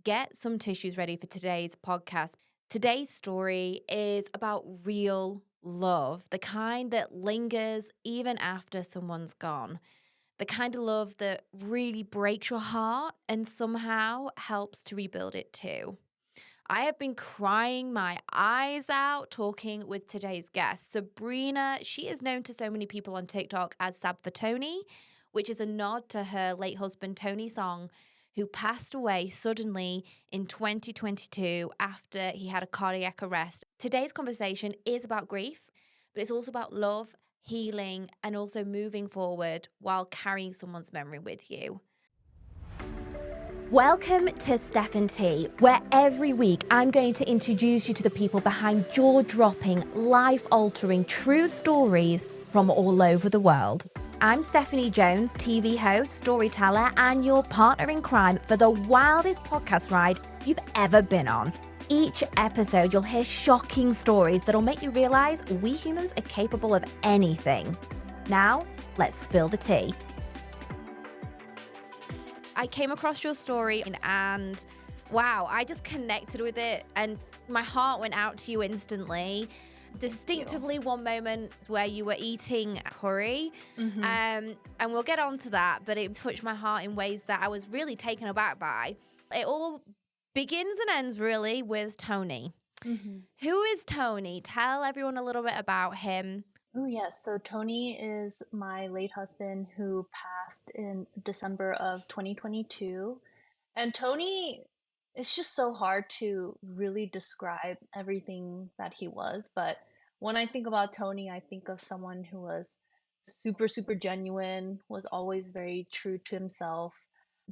get some tissues ready for today's podcast. Today's story is about real love, the kind that lingers even after someone's gone, the kind of love that really breaks your heart and somehow helps to rebuild it too. I have been crying my eyes out talking with today's guest. Sabrina, she is known to so many people on TikTok as Sab for Tony, which is a nod to her late husband, Tony Song, who passed away suddenly in 2022 after he had a cardiac arrest. Today's conversation is about grief, but it's also about love, healing, and also moving forward while carrying someone's memory with you. Welcome to Stefanie, where every week I'm going to introduce you to the people behind jaw-dropping, life-altering, true stories from all over the world. I'm Stefanie Jones, TV host, storyteller, and your partner in crime for the wildest podcast ride you've ever been on. Each episode, you'll hear shocking stories that'll make you realize we humans are capable of anything. Now, let's spill the tea. I came across your story and wow, I just connected with it and my heart went out to you instantly. Distinctively one moment where you were eating curry, and we'll get on to that, but it touched my heart in ways that I was really taken aback by. It all begins and ends really with Tony. Who is Tony? Tell everyone a little bit about him. Oh, yes. So Tony is my late husband who passed in December of 2022. And Tony, it's just so hard to really describe everything that he was. But when I think about Tony, I think of someone who was super, super genuine, was always very true to himself,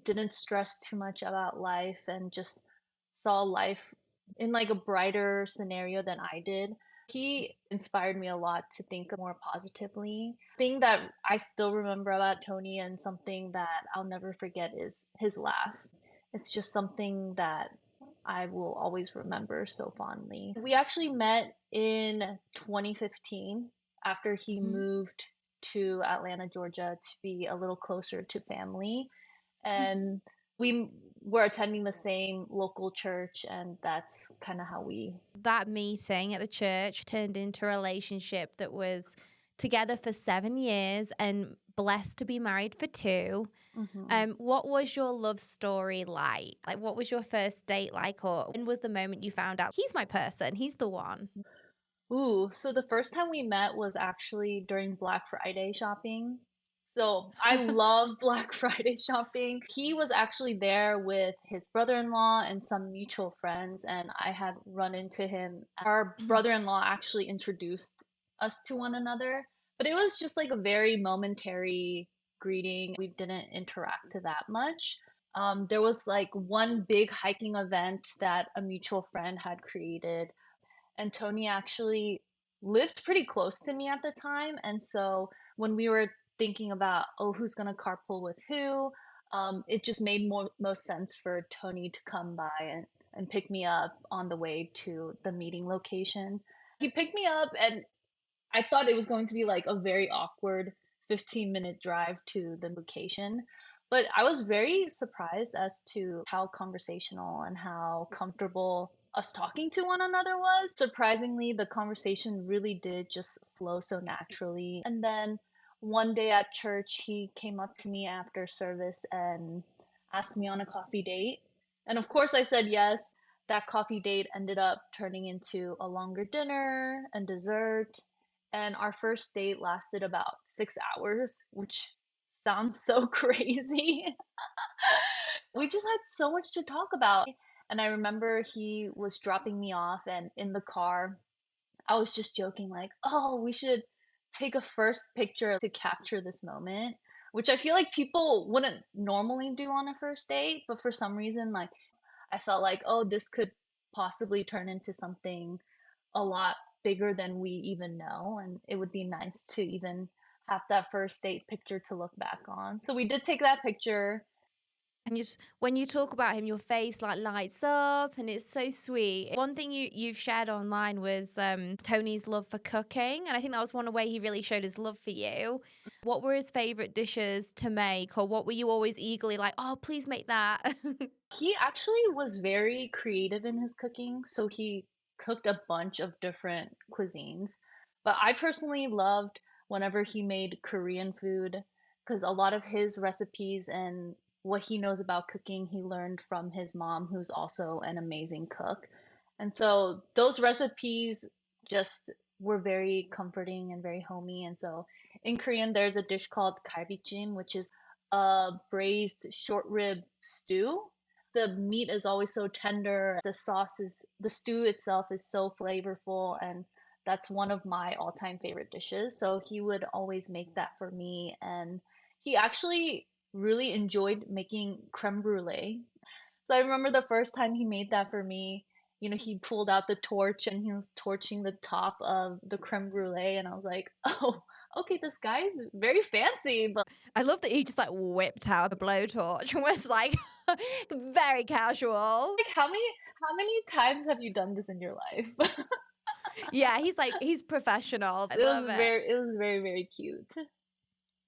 didn't stress too much about life, and just saw life in like a brighter scenario than I did. He inspired me a lot to think more positively. Thing that I still remember about Tony and something that I'll never forget is his laugh. It's just something that I will always remember so fondly. We actually met in 2015 after he Mhm. moved to Atlanta, Georgia to be a little closer to family. And we were attending the same local church, and that's kind of how we. That meeting at the church turned into a relationship that was together for 7 years and blessed to be married for 2. Mhm. What was your love story like? Like, what was your first date like? Or when was the moment you found out he's my person, he's the one? Ooh, so the first time we met was actually during Black Friday shopping. So I love Black Friday shopping. He was actually there with his brother-in-law and some mutual friends, and I had run into him. Our brother-in-law actually introduced us to one another, but it was just like a very momentary greeting. We didn't interact that much. There was like one big hiking event that a mutual friend had created, and Tony actually lived pretty close to me at the time. And so when we were thinking about, oh, who's going to carpool with who, it just made most sense for Tony to come by and pick me up on the way to the meeting location. He picked me up, and I thought it was going to be like a very awkward 15-minute drive to the location. But I was very surprised as to how conversational and how comfortable us talking to one another was. Surprisingly, the conversation really did just flow so naturally. And then one day at church, he came up to me after service and asked me on a coffee date. And of course, I said yes. That coffee date ended up turning into a longer dinner and dessert, and our first date lasted about 6 hours, which sounds so crazy. We just had so much to talk about. And I remember he was dropping me off, and in the car, I was just joking, like, oh, we should take a first picture to capture this moment, which I feel like people wouldn't normally do on a first date. But for some reason, like, I felt like, oh, this could possibly turn into something a lot bigger than we even know, and it would be nice to even have that first date picture to look back on. So we did take that picture. And just when you talk about him, your face like lights up and it's so sweet. One thing you've shared online was Tony's love for cooking. And I think that was one way he really showed his love for you. What were his favorite dishes to make? Or what were you always eagerly like, oh, please make that? He actually was very creative in his cooking, so he cooked a bunch of different cuisines. But I personally loved whenever he made Korean food because a lot of his recipes and what he knows about cooking, he learned from his mom, who's also an amazing cook. And so those recipes just were very comforting and very homey. And so in Korean, there's a dish called galbichim, which is a braised short rib stew. The meat is always so tender. The stew itself is so flavorful, and that's one of my all-time favorite dishes. So he would always make that for me, and he actually really enjoyed making creme brulee. So I remember the first time he made that for me, he pulled out the torch and he was torching the top of the creme brulee, and I was like, "Oh, okay, this guy's very fancy, but I love that he just like whipped out a blowtorch and was like very casual. like how many times have you done this in your life?" Yeah, he's professional. I love it. It was very, very cute.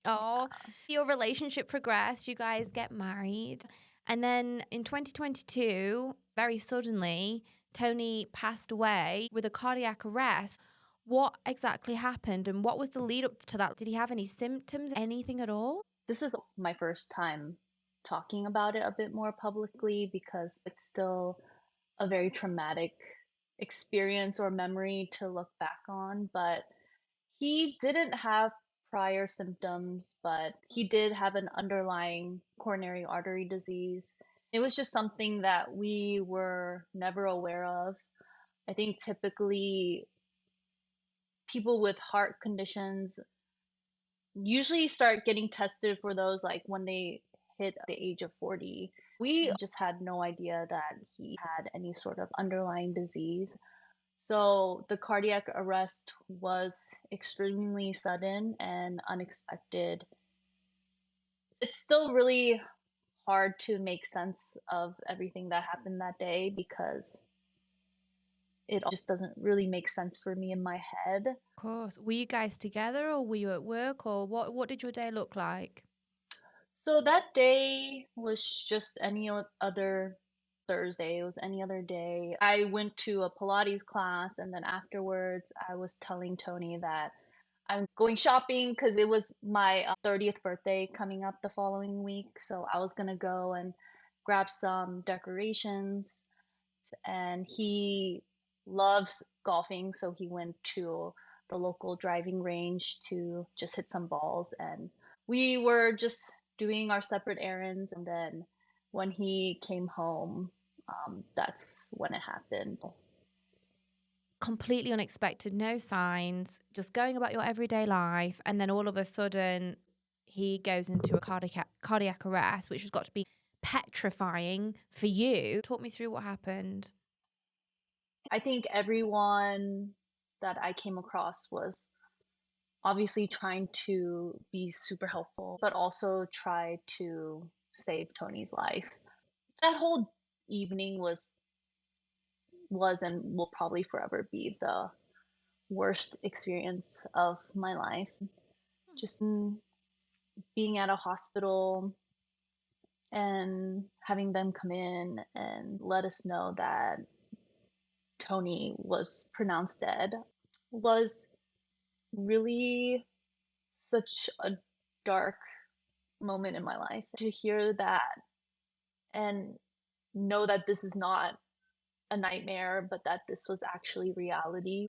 Oh, your relationship progressed, you guys get married. And then in 2022, very suddenly, Tony passed away with a cardiac arrest. What exactly happened and what was the lead up to that? Did he have any symptoms, anything at all? This is my first time talking about it a bit more publicly because it's still a very traumatic experience or memory to look back on, but he didn't have prior symptoms, but he did have an underlying coronary artery disease. It was just something that we were never aware of. I think typically people with heart conditions usually start getting tested for those like when they hit the age of 40. We just had no idea that he had any sort of underlying disease. So the cardiac arrest was extremely sudden and unexpected. It's still really hard to make sense of everything that happened that day because it just doesn't really make sense for me in my head. Of course. Were you guys together or were you at work or what did your day look like? So that day was just any other Thursday. It was any other day. I went to a Pilates class, and then afterwards, I was telling Tony that I'm going shopping because it was my 30th birthday coming up the following week. So I was going to go and grab some decorations. And he loves golfing. So he went to the local driving range to just hit some balls. And we were just doing our separate errands. And then when he came home, that's when it happened. Completely unexpected, no signs, just going about your everyday life. And then all of a sudden, he goes into a cardiac arrest, which has got to be petrifying for you. Talk me through what happened. I think everyone that I came across was obviously trying to be super helpful, but also try to save Tony's life. That whole evening was and will probably forever be the worst experience of my life. Just being at a hospital and having them come in and let us know that Tony was pronounced dead was really such a dark moment in my life. To hear that and know that this is not a nightmare, but that this was actually reality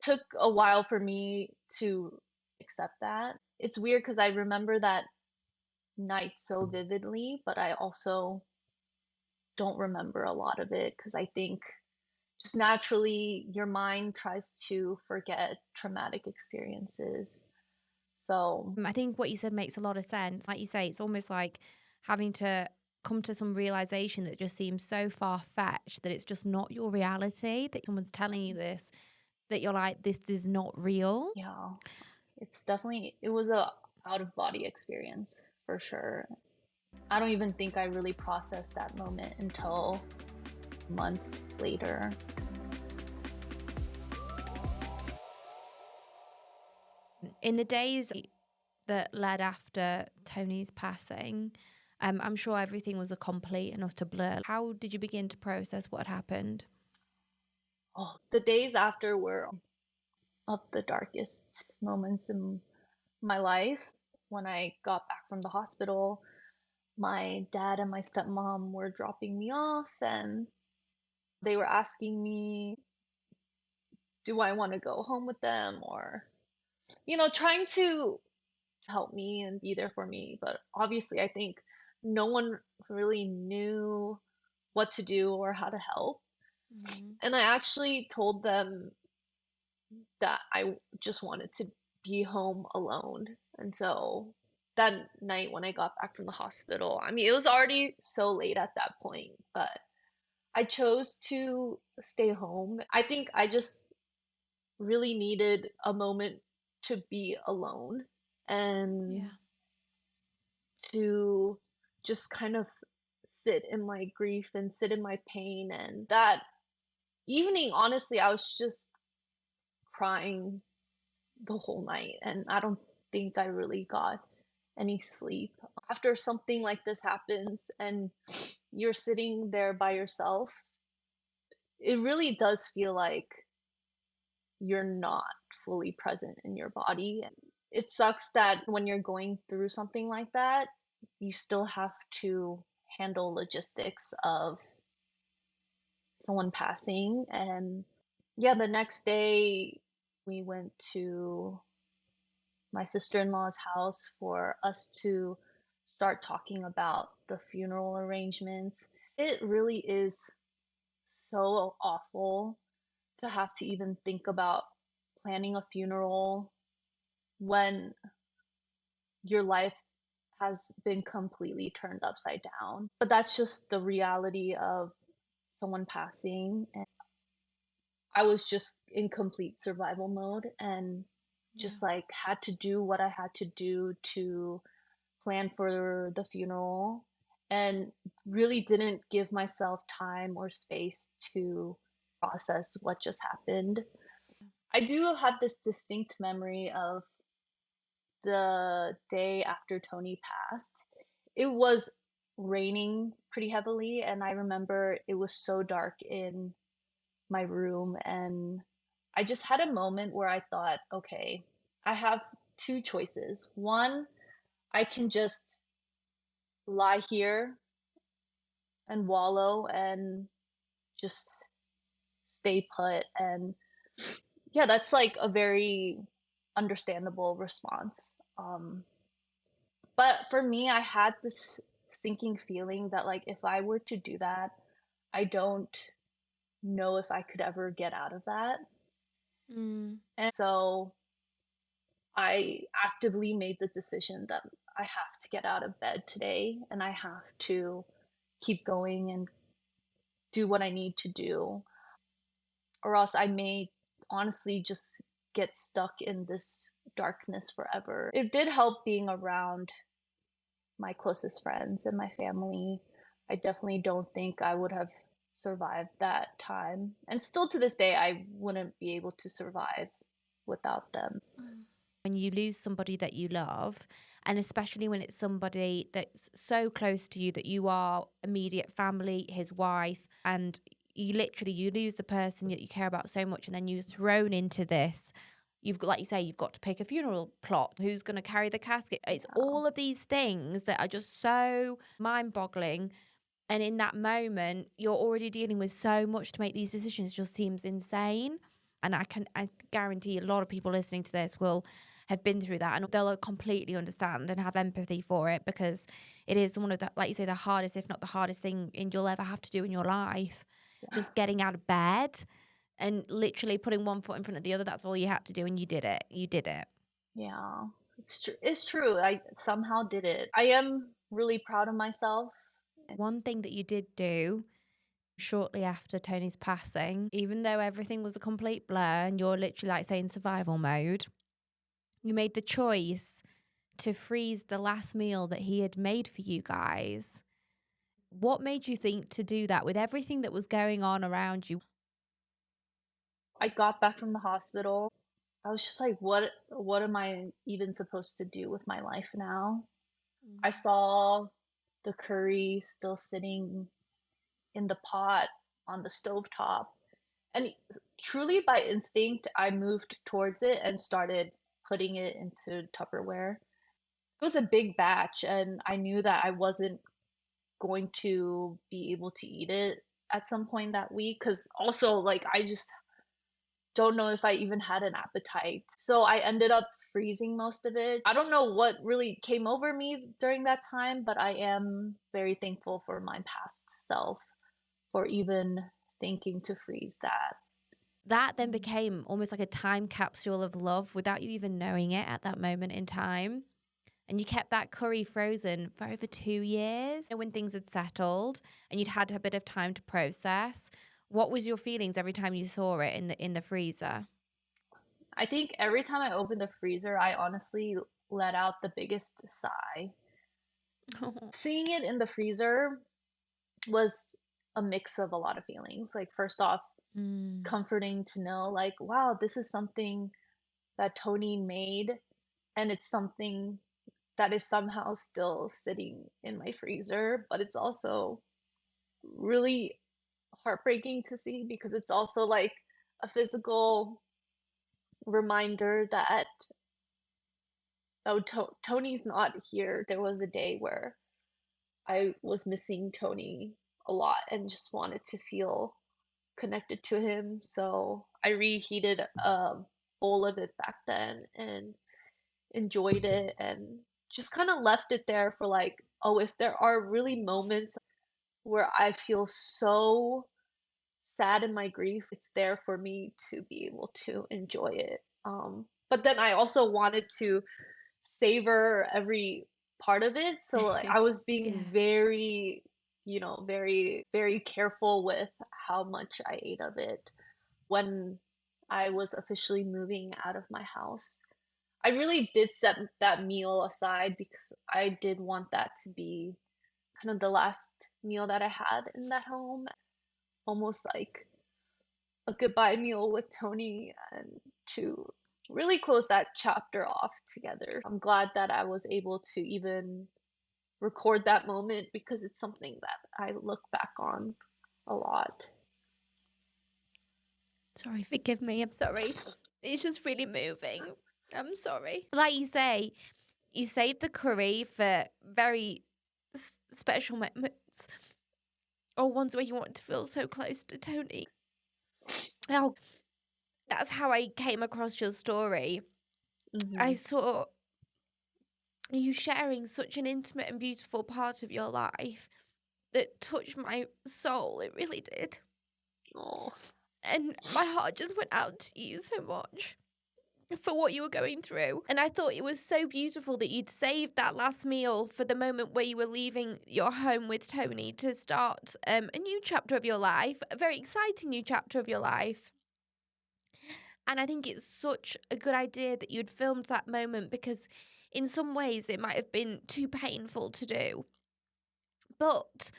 took a while for me to accept that. It's weird because I remember that night so vividly, but I also don't remember a lot of it because I think just naturally your mind tries to forget traumatic experiences. So, I think what you said makes a lot of sense. Like you say, it's almost like having to come to some realization that just seems so far fetched that it's just not your reality, that someone's telling you this, that you're like, this is not real. yeah, it was a out of body experience for sure. I don't even think I really processed that moment until months later. In the days that led after Tony's passing, I'm sure everything was a complete and utter blur. How did you begin to process what had happened? Oh, the days after were of the darkest moments in my life. When I got back from the hospital, my dad and my stepmom were dropping me off and they were asking me, do I want to go home with them or, trying to help me and be there for me. But obviously, I think no one really knew what to do or how to help. Mm-hmm. And I actually told them that I just wanted to be home alone. And so that night when I got back from the hospital, I mean, it was already so late at that point, but I chose to stay home. I think I just really needed a moment to be alone and Yeah. to just kind of sit in my grief and sit in my pain. And that evening, honestly, I was just crying the whole night. And I don't think I really got any sleep. After something like this happens and you're sitting there by yourself, it really does feel like you're not fully present in your body. It sucks that when you're going through something like that, you still have to handle logistics of someone passing. And yeah, the next day we went to my sister-in-law's house for us to start talking about the funeral arrangements. It really is so awful to have to even think about planning a funeral when your life has been completely turned upside down. But that's just the reality of someone passing. And I was just in complete survival mode and Yeah. just like had to do what I had to do to plan for the funeral and really didn't give myself time or space to process what just happened. I do have this distinct memory of the day after Tony passed. It was raining pretty heavily, and I remember it was so dark in my room, and I just had a moment where I thought, okay, I have two choices. One, I can just lie here and wallow and just stay put. And yeah, that's like a very understandable response. But for me, I had this sinking feeling that like if I were to do that, I don't know if I could ever get out of that. Mm. And so I actively made the decision that I have to get out of bed today and I have to keep going and do what I need to do, or else I may honestly just get stuck in this darkness forever. It did help being around my closest friends and my family. I definitely don't think I would have survived that time. And still to this day, I wouldn't be able to survive without them. When you lose somebody that you love, and especially when it's somebody that's so close to you that you are immediate family, his wife, and you lose the person that you care about so much, and then you're thrown into this. You've got, like you say, you've got to pick a funeral plot. Who's going to carry the casket? It's Yeah. all of these things that are just so mind-boggling. And in that moment, you're already dealing with so much to make these decisions. Just seems insane. And I guarantee a lot of people listening to this will have been through that, and they'll completely understand and have empathy for it, because it is one of the, like you say, the hardest, if not the hardest thing you'll ever have to do in your life. Yeah. Just getting out of bed and literally putting one foot in front of the other. That's all you had to do. And you did it. You did it. Yeah. It's true. It's true. I somehow did it. I am really proud of myself. One thing that you did do shortly after Tony's passing, even though everything was a complete blur and you're literally like saying survival mode, you made the choice to freeze the last meal that he had made for you guys. What made you think to do that with everything that was going on around you? I got back from the hospital. I was just like, what am I even supposed to do with my life now? I Mm. saw the curry still sitting in the pot on the stovetop. And truly by instinct, I moved towards it and started putting it into Tupperware. It was a big batch, and I knew that I wasn't going to be able to eat it at some point that week. Because also, like, I just don't know if I even had an appetite. So I ended up freezing most of it. I don't know what really came over me during that time, but I am very thankful for my past self for even thinking to freeze that. That then Mm. became almost like a time capsule of love without you even knowing it at that moment in time. And you kept that curry frozen for over 2 years. When things had settled and you'd had a bit of time to process, what was your feelings every time you saw it in the freezer? I think every time I opened the freezer, I honestly let out the biggest sigh. Seeing it in the freezer was a mix of a lot of feelings. Like, first off, Mm. comforting to know, like, wow, this is something that Tony made, and it's something that is somehow still sitting in my freezer. But it's also really heartbreaking to see because it's also like a physical reminder that, oh, Tony's not here. There was a day where I was missing Tony a lot and just wanted to feel connected to him. So I reheated a bowl of it back then and enjoyed it and just kind of left it there for like, oh, if there are really moments where I feel so sad in my grief, it's there for me to be able to enjoy it. But then I also wanted to savor every part of it. So like I was being Yeah. very, very careful with how much I ate of it when I was officially moving out of my house. I really did set that meal aside because I did want that to be kind of the last meal that I had in that home, almost like a goodbye meal with Tony and to really close that chapter off together. I'm glad that I was able to even record that moment because it's something that I look back on a lot. Sorry, forgive me. I'm sorry. It's just really moving. I'm sorry. Like you say, you saved the curry for very special moments or ones where you want to feel so close to Tony. Oh, that's how I came across your story. I Hmm. saw you sharing such an intimate and beautiful part of your life that touched my soul. It really did. Oh, And my heart just went out to you so much for what you were going through. And I thought it was so beautiful that you'd saved that last meal for the moment where you were leaving your home with Tony to start a new chapter of your life, a very exciting new chapter of your life. And I think it's such a good idea that you'd filmed that moment because in some ways it might have been too painful to do. But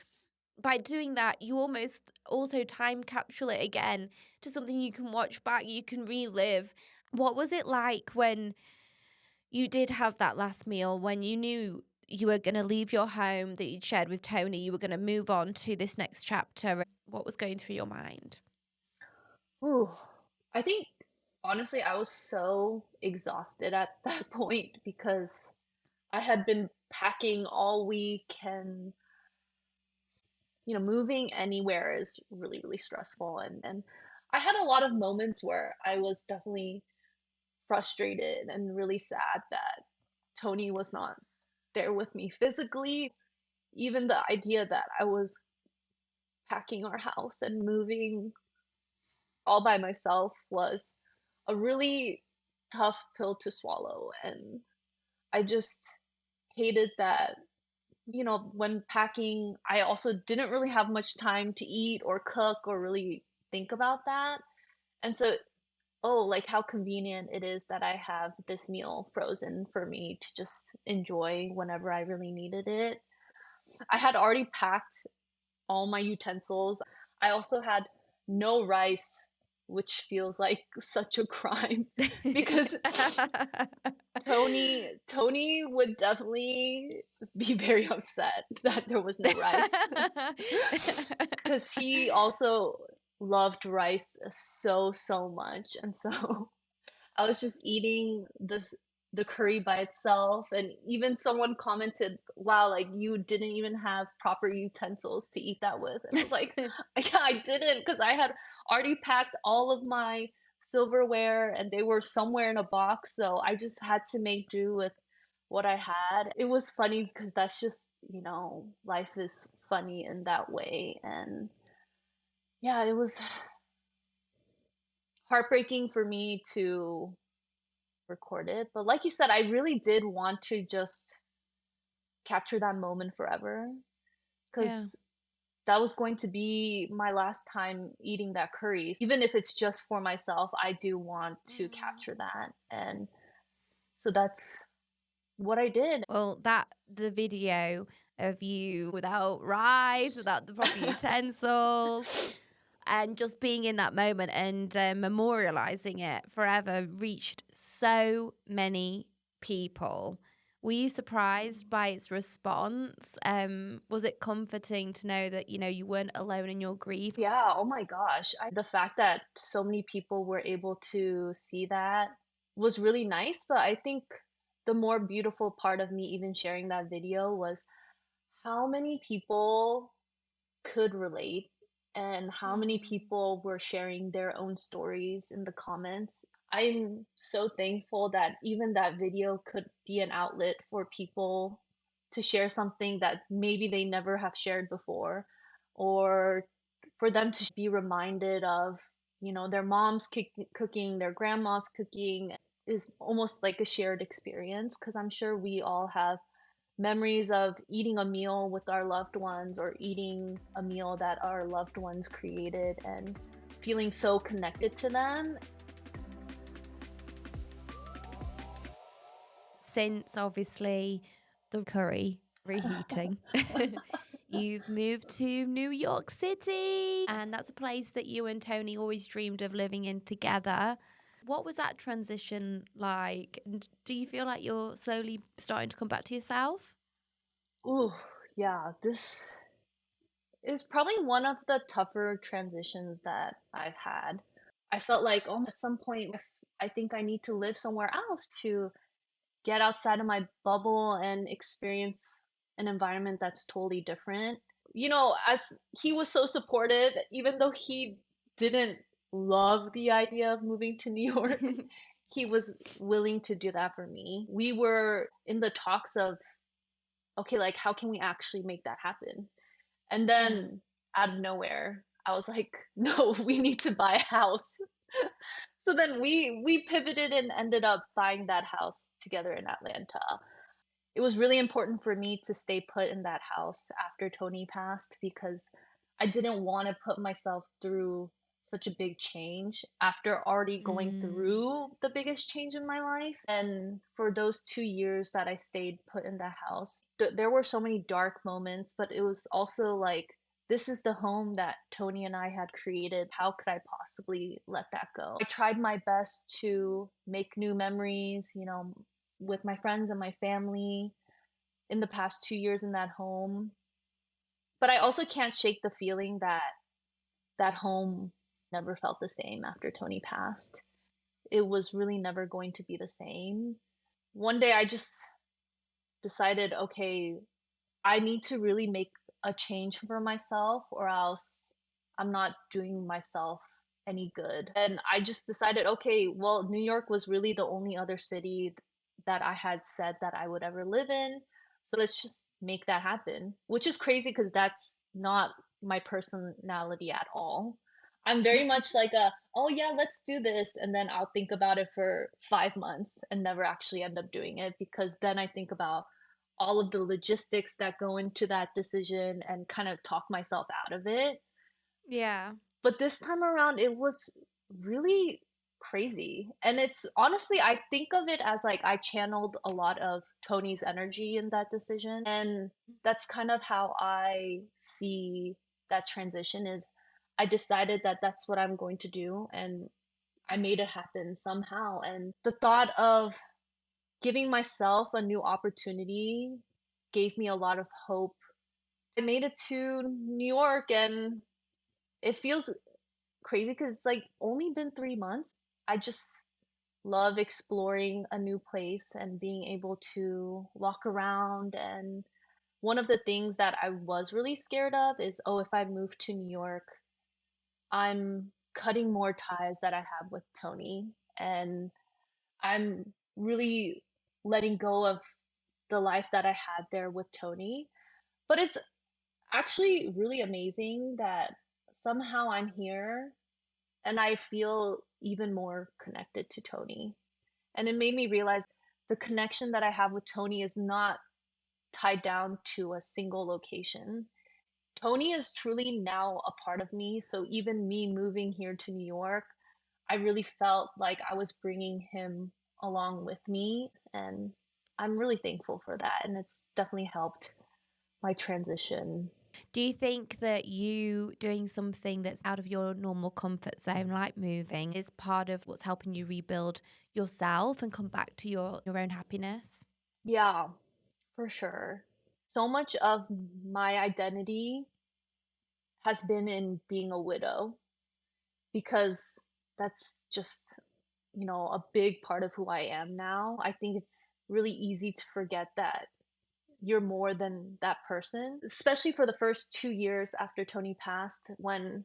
by doing that, you almost also time capsule it again to something you can watch back, you can relive. What was it like when you did have that last meal, when you knew you were going to leave your home that you'd shared with Tony, you were going to move on to this next chapter? What was going through your mind? ooh. I think honestly, I was so exhausted at that point because I had been packing all week and moving anywhere is really, really stressful. And I had a lot of moments where I was definitely frustrated and really sad that Tony was not there with me physically. Even the idea that I was packing our house and moving all by myself was a really tough pill to swallow. And I just hated that, when packing, I also didn't really have much time to eat or cook or really think about that. And so oh, like how convenient it is that I have this meal frozen for me to just enjoy whenever I really needed it. I had already packed all my utensils. I also had no rice, which feels like such a crime because Tony would definitely be very upset that there was no rice. Because he also loved rice so, so much, and so I was just eating the curry by itself, and even someone commented, "Wow, like, you didn't even have proper utensils to eat that with." And I was like, "Yeah, I didn't, because I had already packed all of my silverware, and they were somewhere in a box, so I just had to make do with what I had." It was funny because that's just, life is funny in that way, and yeah, it was heartbreaking for me to record it. But like you said, I really did want to just capture that moment forever Yeah. because that was going to be my last time eating that curry. Even if it's just for myself, I do want to Mm. capture that. And so that's what I did. Well, the video of you without rice, without the proper utensils, and just being in that moment and memorializing it forever reached so many people. Were you surprised by its response? Was it comforting to know that you weren't alone in your grief? Yeah, oh my gosh. The fact that so many people were able to see that was really nice. But I think the more beautiful part of me even sharing that video was how many people could relate and how many Hmm. people were sharing their own stories in the comments. I'm so thankful that even that video could be an outlet for people to share something that maybe they never have shared before, or for them to be reminded of, their mom's cooking, their grandma's cooking is almost like a shared experience because I'm sure we all have memories of eating a meal with our loved ones or eating a meal that our loved ones created and feeling so connected to them. Since obviously the curry reheating, you've moved to New York City, and that's a place that you and Tony always dreamed of living in together. What was that transition like? And do you feel like you're slowly starting to come back to yourself? Ooh, yeah, this is probably one of the tougher transitions that I've had. I felt like, oh, at some point, I think I need to live somewhere else to get outside of my bubble and experience an environment that's totally different. As he was so supportive, even though he didn't love the idea of moving to New York, he was willing to do that for me. We were in the talks of, okay, like, how can we actually make that happen? And Yeah. then out of nowhere, I was like, no, we need to buy a house. So then we pivoted and ended up buying that house together in Atlanta. It was really important for me to stay put in that house after Tony passed because I didn't want to put myself through such a big change after already going Mm. through the biggest change in my life. And for those 2 years that I stayed put in that house, there were so many dark moments, but it was also like, this is the home that Tony and I had created. How could I possibly let that go? I tried my best to make new memories, with my friends and my family in the past 2 years in that home. But I also can't shake the feeling that that home never felt the same after Tony passed. It was really never going to be the same. One day I just decided, okay, I need to really make a change for myself or else I'm not doing myself any good. And I just decided, okay, well, New York was really the only other city that I had said that I would ever live in. So let's just make that happen, which is crazy because that's not my personality at all. I'm very much like oh yeah, let's do this. And then I'll think about it for 5 months and never actually end up doing it because then I think about all of the logistics that go into that decision and kind of talk myself out of it. Yeah. But this time around, it was really crazy. And it's honestly, I think of it as like I channeled a lot of Tony's energy in that decision. And that's kind of how I see that transition is I decided that that's what I'm going to do and I made it happen somehow. And the thought of giving myself a new opportunity gave me a lot of hope. I made it to New York and it feels crazy because it's like only been 3 months. I just love exploring a new place and being able to walk around. And one of the things that I was really scared of is, oh, if I move to New York, I'm cutting more ties that I have with Tony. And I'm really letting go of the life that I had there with Tony. But it's actually really amazing that somehow I'm here and I feel even more connected to Tony. And it made me realize the connection that I have with Tony is not tied down to a single location. Tony is truly now a part of me. So even me moving here to New York, I really felt like I was bringing him along with me. And I'm really thankful for that. And it's definitely helped my transition. Do you think that you doing something that's out of your normal comfort zone, like moving, is part of what's helping you rebuild yourself and come back to your own happiness? Yeah, for sure. So much of my identity has been in being a widow because that's just, a big part of who I am now. I think it's really easy to forget that you're more than that person, especially for the first 2 years after Tony passed. When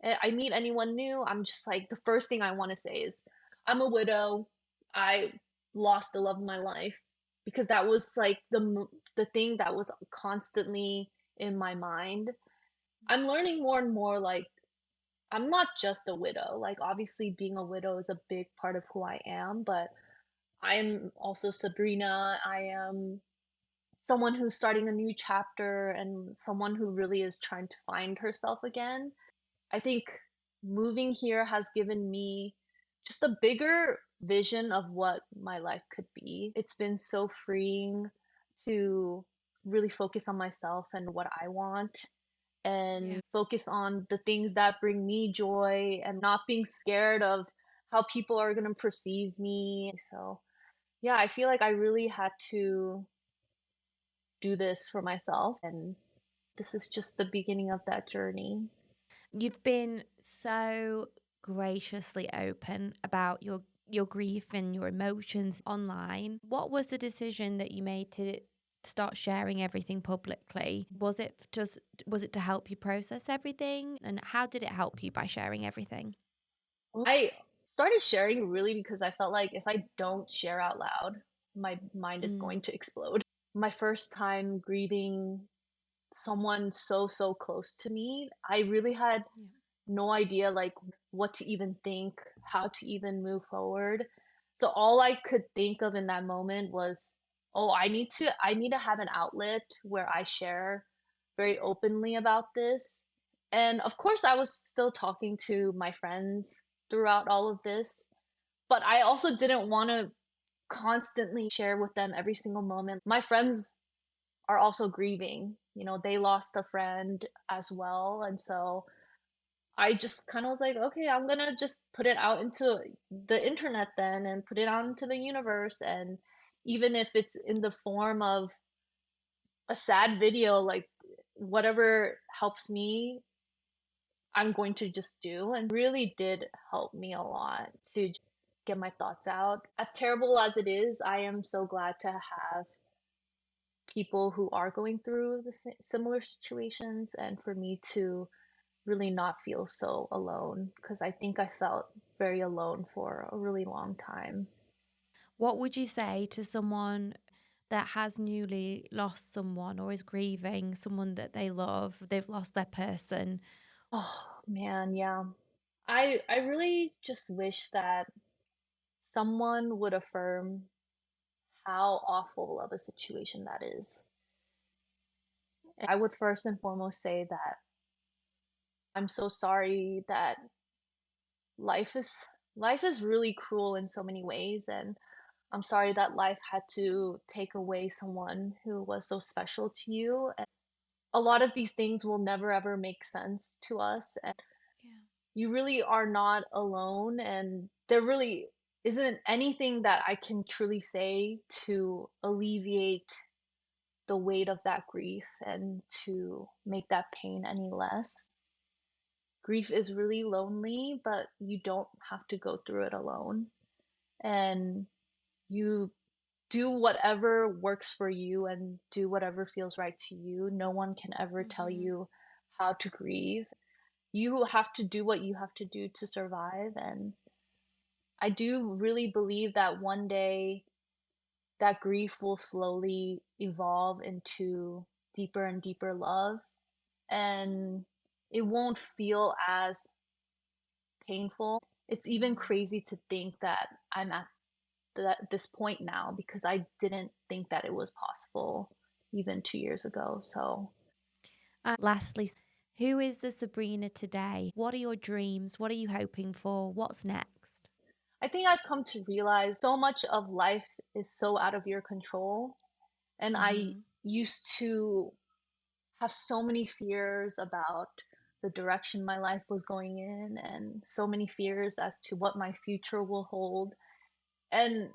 I meet anyone new, I'm just like, the first thing I want to say is, I'm a widow. I lost the love of my life because that was like the thing that was constantly in my mind. I'm learning more and more like I'm not just a widow. Like obviously being a widow is a big part of who I am, but I'm also Sabrina. I am someone who's starting a new chapter and someone who really is trying to find herself again. I think moving here has given me just a bigger vision of what my life could be. It's been so freeing to really focus on myself and what I want Yeah. and focus on the things that bring me joy and not being scared of how people are going to perceive me. So, yeah, I feel like I really had to do this for myself, and this is just the beginning of that journey. You've been so graciously open about your grief and your emotions online. What was the decision that you made to start sharing everything publicly? Was it to help you process everything? And how did it help you by sharing everything? I started sharing really because I felt like if I don't share out loud, my mind is Mm, going to explode. My first time grieving someone so, so close to me, I really had yeah. no idea like what to even think, how to even move forward. So all I could think of in that moment was, oh, I need to have an outlet where I share very openly about this. And of course I was still talking to my friends throughout all of this, but I also didn't want to constantly share with them every single moment. My friends are also grieving. They lost a friend as well, and so I just kind of was like, okay, I'm gonna just put it out into the internet then and put it out into the universe. And even if it's in the form of a sad video, like whatever helps me, I'm going to just do. And really did help me a lot to get my thoughts out. As terrible as it is, I am so glad to have people who are going through similar situations and for me to really not feel so alone because I think I felt very alone for a really long time. What would you say to someone that has newly lost someone or is grieving someone that they love? They've lost their person. Oh man, yeah. I really just wish that someone would affirm how awful of a situation that is. I would first and foremost say that I'm so sorry that life is life is really cruel in so many ways, and I'm sorry that life had to take away someone who was so special to you. And a lot of these things will never ever make sense to us, and Yeah. you really are not alone. And there really isn't anything that I can truly say to alleviate the weight of that grief and to make that pain any less. Grief is really lonely, but you don't have to go through it alone. And you do whatever works for you and do whatever feels right to you. No one can ever tell Hmm. you how to grieve. You have to do what you have to do to survive. And I do really believe that one day that grief will slowly evolve into deeper and deeper love. And it won't feel as painful. It's even Hmm. crazy to think that I'm at this point now because I didn't think that it was possible even 2 years ago. So Lastly, who is the Sabrina today? What are your dreams? What are you hoping for? What's next? I think I've come to realize so much of life is so out of your control. And I Hmm. used to have so many fears about the direction my life was going in, and so many fears as to what my future will hold. And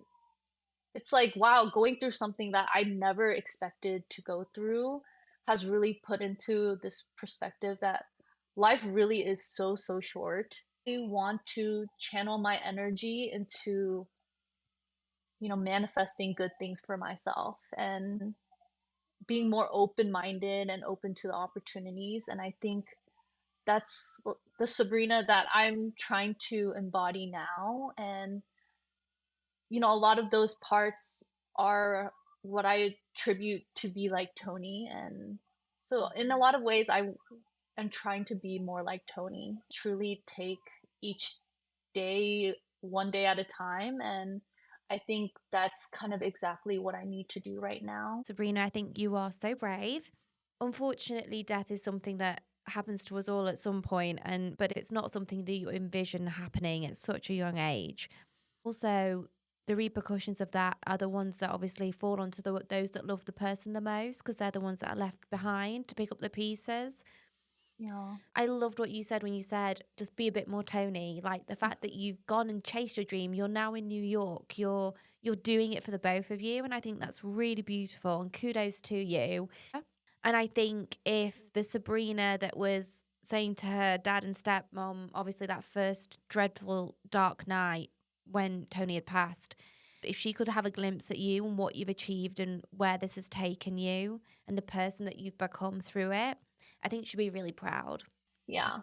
it's like, wow, going through something that I never expected to go through has really put into this perspective that life really is so, so short. I want to channel my energy into, manifesting good things for myself and being more open-minded and open to the opportunities. And I think that's the Sabrina that I'm trying to embody now. And a lot of those parts are what I attribute to be like Tony. And so, in a Hmm. lot of ways, I am trying to be more like Tony, truly take each day one day at a time. And I think that's kind of exactly what I need to do right now. Sabrina, I think you are so brave. Unfortunately, death is something that happens to us all at some point, and but it's not something that you envision happening at such a young age. Also, the repercussions of that are the ones that obviously fall onto those that love the person the most, because they're the ones that are left behind to pick up the pieces. Yeah. I loved what you said when you said just be a bit more Tony. Like the fact that you've gone and chased your dream, you're now in New York. You're doing it for the both of you, and I think that's really beautiful, and kudos to you. And I think if the Sabrina that was saying to her dad and stepmom, obviously that first dreadful dark night when Tony had passed, if she could have a glimpse at you and what you've achieved and where this has taken you and the person that you've become through it, I think she'd be really proud. Yeah.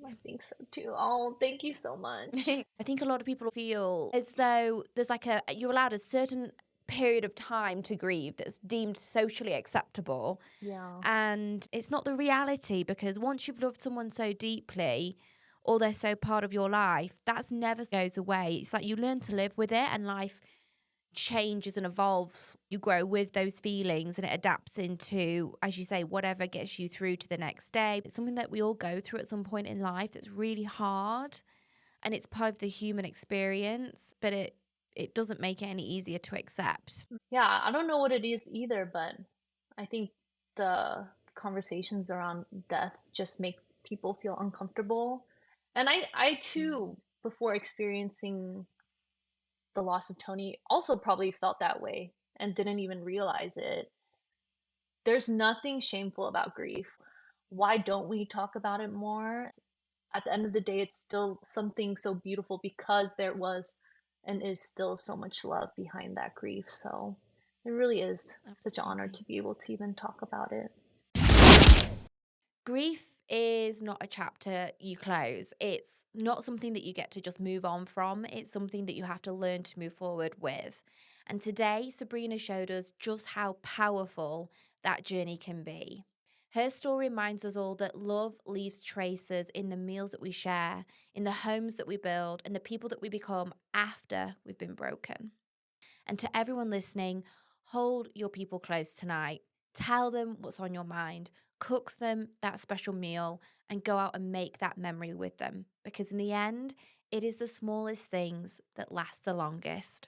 I think so too. Oh, thank you so much. I think a lot of people feel as though there's like you're allowed a certain period of time to grieve that's deemed socially acceptable. Yeah. And it's not the reality because once you've loved someone so deeply or they're so part of your life, that's never goes away. It's like you learn to live with it and life changes and evolves. You grow with those feelings and it adapts into, as you say, whatever gets you through to the next day. It's something that we all go through at some point in life that's really hard and it's part of the human experience, but it doesn't make it any easier to accept. Yeah, I don't know what it is either, but I think the conversations around death just make people feel uncomfortable. And I Mm. too, before experiencing the loss of Tony, also probably felt that way and didn't even realize it. There's nothing shameful about grief. Why don't we talk about it more? At the end of the day, it's still something so beautiful because there was and is still so much love behind that grief. So it really is such an honor Absolutely. to be able to even talk about it. Grief is not a chapter you close. It's not something that you get to just move on from. It's something that you have to learn to move forward with. And today, Sabrina showed us just how powerful that journey can be. Her story reminds us all that love leaves traces in the meals that we share, in the homes that we build, and the people that we become after we've been broken. And to everyone listening, hold your people close tonight. Tell them what's on your mind. Cook them that special meal and go out and make that memory with them. Because in the end, It is the smallest things that last the longest.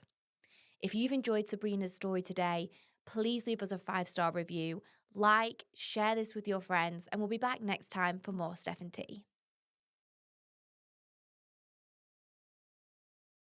If you've enjoyed Sabrina's story today, please leave us a 5-star review, like, share this with your friends, and we'll be back next time for more Steph and Tea.